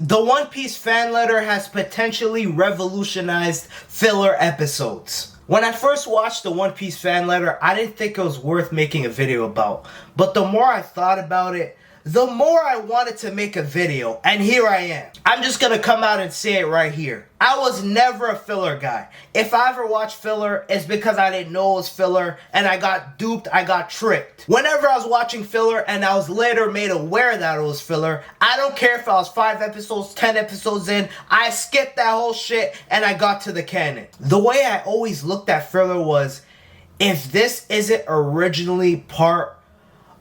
The One Piece fan letter has potentially revolutionized filler episodes. When I first watched the One Piece fan letter, I didn't think it was worth making a video about. But the more I thought about it, the more I wanted to make a video, and here I am. I'm just gonna come out and say it right here. I was never a filler guy. If I ever watched filler, it's because I didn't know it was filler, and I got duped, I got tricked. Whenever I was watching filler, and I was later made aware that it was filler, I don't care if I was 5 episodes, 10 episodes in, I skipped that whole shit, and I got to the canon. The way I always looked at filler was, if this isn't originally part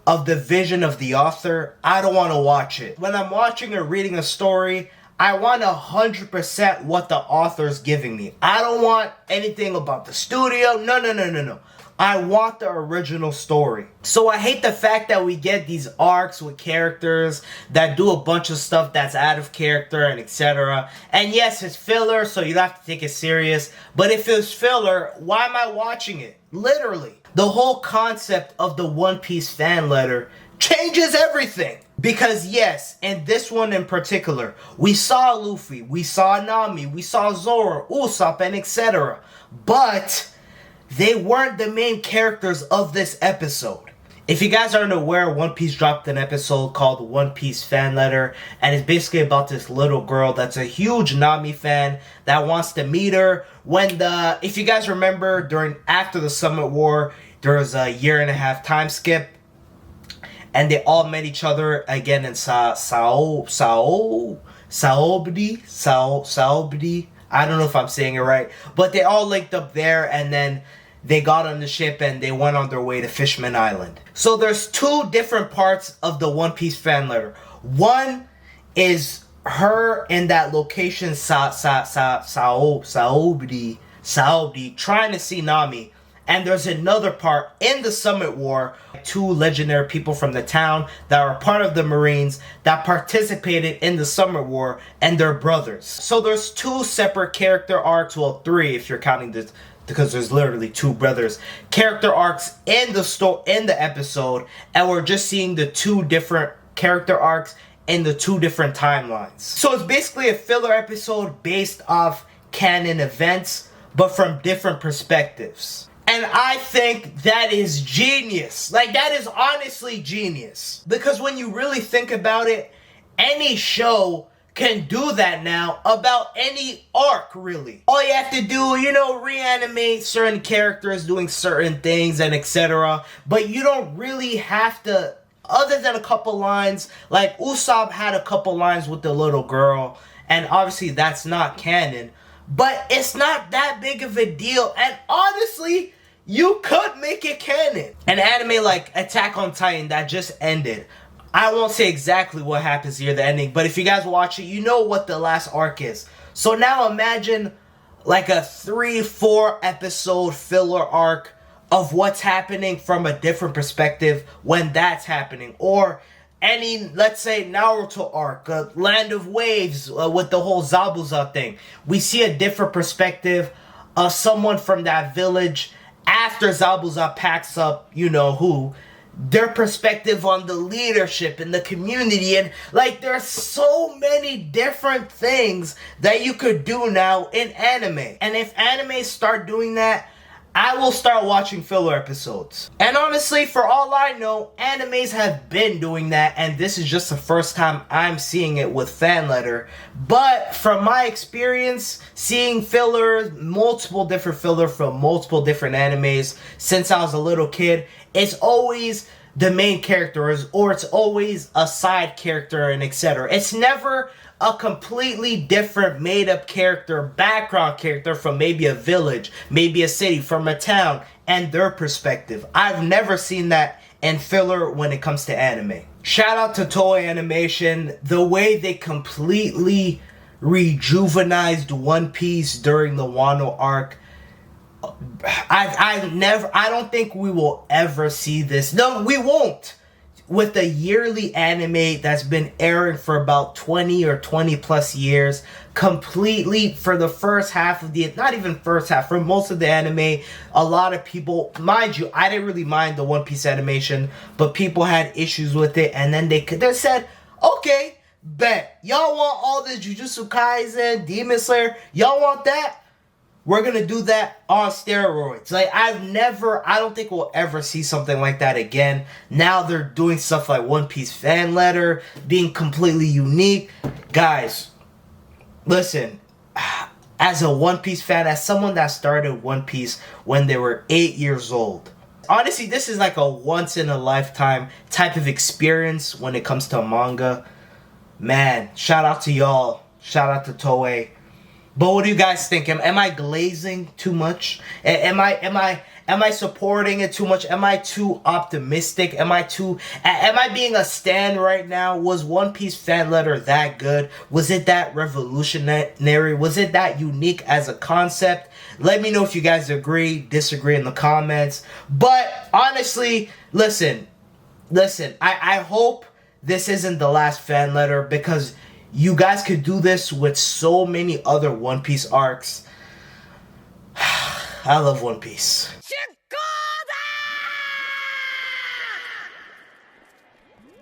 of the vision of the author, I don't want to watch it. When I'm watching or reading a story, I want 100% what the author's giving me. I don't want anything about the studio. No. I want the original story. So I hate the fact that we get these arcs with characters that do a bunch of stuff that's out of character and etc. And yes, it's filler, so you have to take it serious. But if it's filler, why am I watching it? Literally. The whole concept of the One Piece fan letter changes everything. Because yes, and this one in particular, we saw Luffy, we saw Nami, we saw Zoro, Usopp, and etc. But they weren't the main characters of this episode. If you guys aren't aware, One Piece dropped an episode called One Piece Fan Letter, and it's basically about this little girl that's a huge Nami fan that wants to meet her. If you guys remember, after the Summit War, there was a 1.5-year time skip, and they all met each other again in Saobdi. I don't know if I'm saying it right, but they all linked up there, and then they got on the ship and they went on their way to Fishman Island. So there's 2 different parts of the One Piece fan letter. One is her in that location, Saobdi, trying to see Nami. And there's another part in the Summit War, 2 legendary people from the town that are part of the Marines that participated in the Summit War, and they're brothers. So there's 2 separate character arcs, well 3 if you're counting this, because there's literally 2 brothers, character arcs in the episode, and we're just seeing the 2 different character arcs in the 2 different timelines. So it's basically a filler episode based off canon events, but from different perspectives. And I think that is genius. Like, that is honestly genius. Because when you really think about it, any show can do that now about any arc, really. All you have to do, reanimate certain characters doing certain things and etc. But you don't really have to, other than a couple lines, like Usopp had a couple lines with the little girl, and obviously that's not canon. But it's not that big of a deal, and honestly, you could make it canon. An anime like Attack on Titan that just ended. I won't say exactly what happens near the ending, but if you guys watch it, you know what the last arc is. So now imagine like a 3-4 episode filler arc of what's happening from a different perspective when that's happening. Or any, let's say, Naruto arc, Land of Waves, with the whole Zabuza thing. We see a different perspective of someone from that village after Zabuza packs up, their perspective on the leadership and the community, and like there's so many different things that you could do now in anime. And if anime start doing that, I will start watching filler episodes. And honestly, for all I know, animes have been doing that, and this is just the first time I'm seeing it with fan letter. But from my experience, seeing filler, multiple different filler from multiple different animes since I was a little kid, it's always the main characters, or it's always a side character and etc. It's never a completely different made-up character, background character from maybe a village, maybe a city, from a town, and their perspective. I've never seen that in filler when it comes to anime. Shout out to Toei Animation. The way they completely rejuvenized One Piece during the Wano arc, I don't think we will ever see this. No, we won't. With a yearly anime that's been airing for about 20 or 20 plus years, completely for the first half of not even first half, for most of the anime, a lot of people, mind you, I didn't really mind the One Piece animation, but people had issues with it, and then they said, okay, Bet. Y'all want all this Jujutsu Kaisen, Demon Slayer? Y'all want that? We're gonna do that on steroids. Like, I don't think we'll ever see something like that again. Now they're doing stuff like One Piece fan letter, being completely unique. Guys, listen, as a One Piece fan, as someone that started One Piece when they were 8 years old, honestly, this is like a once in a lifetime type of experience when it comes to manga. Man, shout out to y'all. Shout out to Toei. But what do you guys think? Am I glazing too much? Am I supporting it too much? Am I too optimistic? Am I being a stan right now? Was One Piece fan letter that good? Was it that revolutionary? Was it that unique as a concept? Let me know if you guys agree, disagree in the comments. But honestly, listen. I hope this isn't the last fan letter, because you guys could do this with so many other One Piece arcs. I love One Piece.